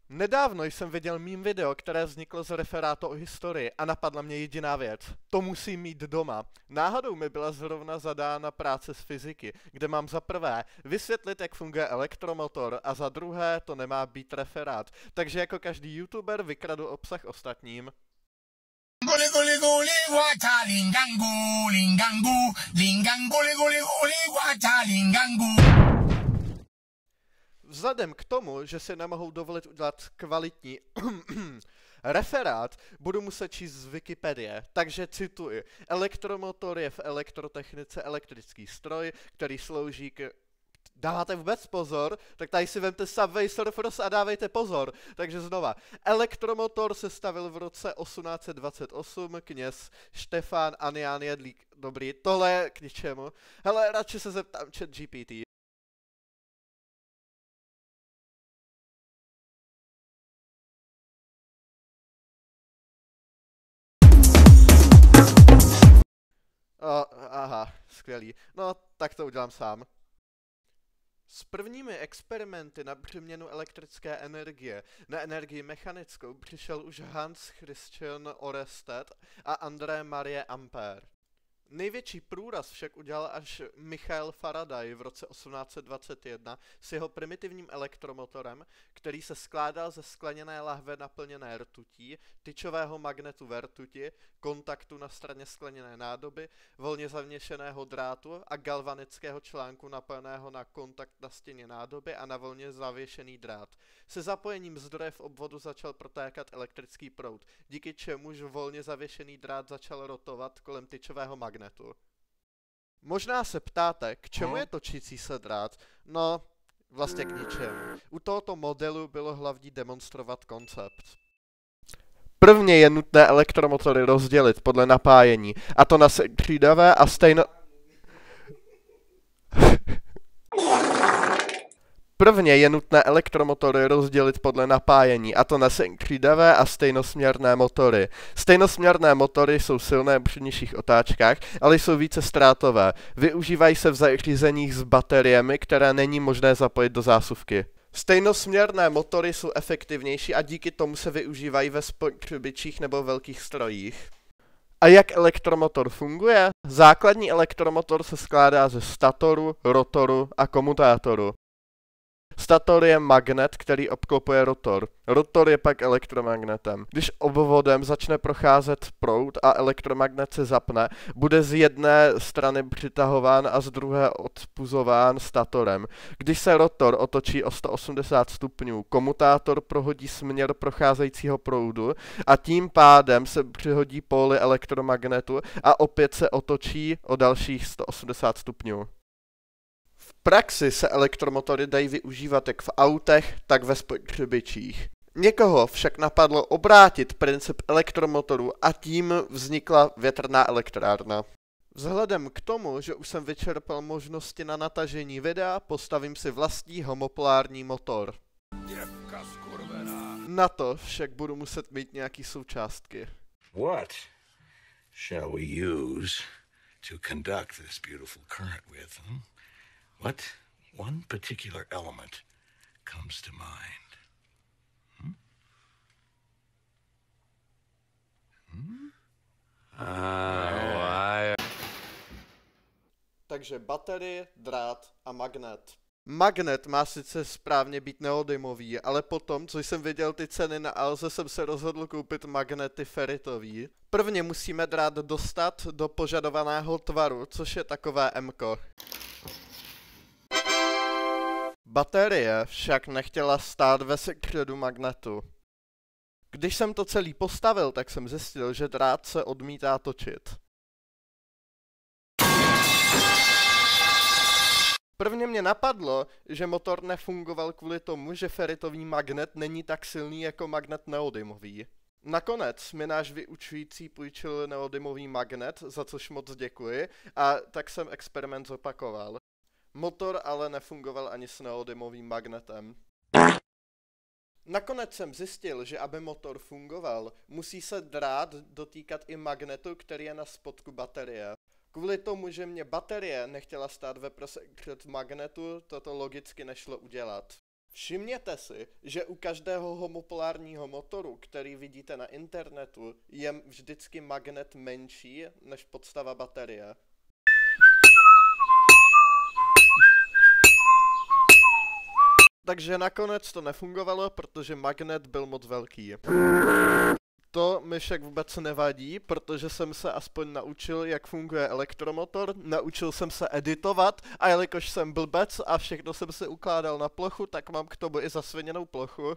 Nedávno jsem viděl mým video, které vzniklo z referátu o historii a napadla mě jediná věc. To musím mít doma. Náhodou mi byla zrovna zadána práce z fyziky, kde mám za prvé vysvětlit, jak funguje elektromotor a za druhé to nemá být referát. Takže jako každý youtuber vykradu obsah ostatním. Guli guli guli wata lingangu lingangu lingangu guli guli guli wata lingangu. Vzhledem k tomu, že si nemohou dovolit udělat kvalitní referát, budu muset číst z Wikipedie, takže cituji. Elektromotor je v elektrotechnice elektrický stroj, který slouží k... Dáváte vůbec pozor? Tak tady si vemte Subway Surfers a dávejte pozor. Takže znova. Elektromotor se stavil v roce 1828, kněz Štefán Anián Jedlík. Dobrý, tohle je k ničemu. Hele, radši se zeptám ChatGPT. Aha, skvělý. No, tak to udělám sám. S prvními experimenty na přeměnu elektrické energie na energii mechanickou přišel už Hans Christian Oersted a André Marie Ampère. Největší průraz však udělal až Michael Faraday v roce 1821 s jeho primitivním elektromotorem, který se skládal ze skleněné lahve naplněné rtutí, tyčového magnetu ve rtuti, kontaktu na straně skleněné nádoby, volně zavěšeného drátu a galvanického článku napojeného na kontakt na stěně nádoby a na volně zavěšený drát. Se zapojením zdroje v obvodu začal protékat elektrický proud, díky čemuž volně zavěšený drát začal rotovat kolem tyčového magnetu. Možná se ptáte, k čemu je točící se drát? No, vlastně k ničemu. U tohoto modelu bylo hlavní demonstrovat koncept. Prvně je nutné elektromotory rozdělit podle napájení, a to na střídavé a Prvně je nutné elektromotory rozdělit podle napájení, a to na střídavé a stejnosměrné motory. Stejnosměrné motory jsou silné při nižších otáčkách, ale jsou více ztrátové. Využívají se v zařízeních s bateriemi, které není možné zapojit do zásuvky. Stejnosměrné motory jsou efektivnější a díky tomu se využívají ve spotřebičích nebo velkých strojích. A jak elektromotor funguje? Základní elektromotor se skládá ze statoru, rotoru a komutátoru. Stator je magnet, který obklopuje rotor. Rotor je pak elektromagnetem. Když obvodem začne procházet proud a elektromagnet se zapne, bude z jedné strany přitahován a z druhé odpuzován statorem. Když se rotor otočí o 180 stupňů, komutátor prohodí směr procházejícího proudu a tím pádem se přihodí póly elektromagnetu a opět se otočí o dalších 180 stupňů. V praxi se elektromotory dají využívat jak v autech, tak ve spotřebičích. Někoho však napadlo obrátit princip elektromotoru a tím vznikla větrná elektrárna. Vzhledem k tomu, že už jsem vyčerpal možnosti na natažení videa, postavím si vlastní homopolární motor. Na to však budu muset mít nějaký součástky. What shall we use to conduct this beautiful current with? What one particular element comes to mind? Takže baterie, drát a magnet. Magnet má sice správně být neodymový, ale potom, co jsem viděl ty ceny na Alze, jsem se rozhodl koupit magnety feritový. Prvně musíme drát dostat do požadovaného tvaru, což je takové M-ko. Baterie však nechtěla stát ve středu magnetu. Když jsem to celý postavil, tak jsem zjistil, že drát se odmítá točit. Prvně mě napadlo, že motor nefungoval kvůli tomu, že feritový magnet není tak silný jako magnet neodymový. Nakonec mi náš vyučující půjčil neodymový magnet, za což moc děkuji, a tak jsem experiment zopakoval. Motor ale nefungoval ani s neodymovým magnetem. Nakonec jsem zjistil, že aby motor fungoval, musí se drát dotýkat i magnetu, který je na spodku baterie. Kvůli tomu, že mě baterie nechtěla stát ve prostřed magnetu, toto logicky nešlo udělat. Všimněte si, že u každého homopolárního motoru, který vidíte na internetu, je vždycky magnet menší než podstava baterie. Takže nakonec to nefungovalo, protože magnet byl moc velký. To mi však vůbec nevadí, protože jsem se aspoň naučil, jak funguje elektromotor, naučil jsem se editovat a jelikož jsem blbec a všechno jsem si ukládal na plochu, tak mám k tomu i zasviněnou plochu.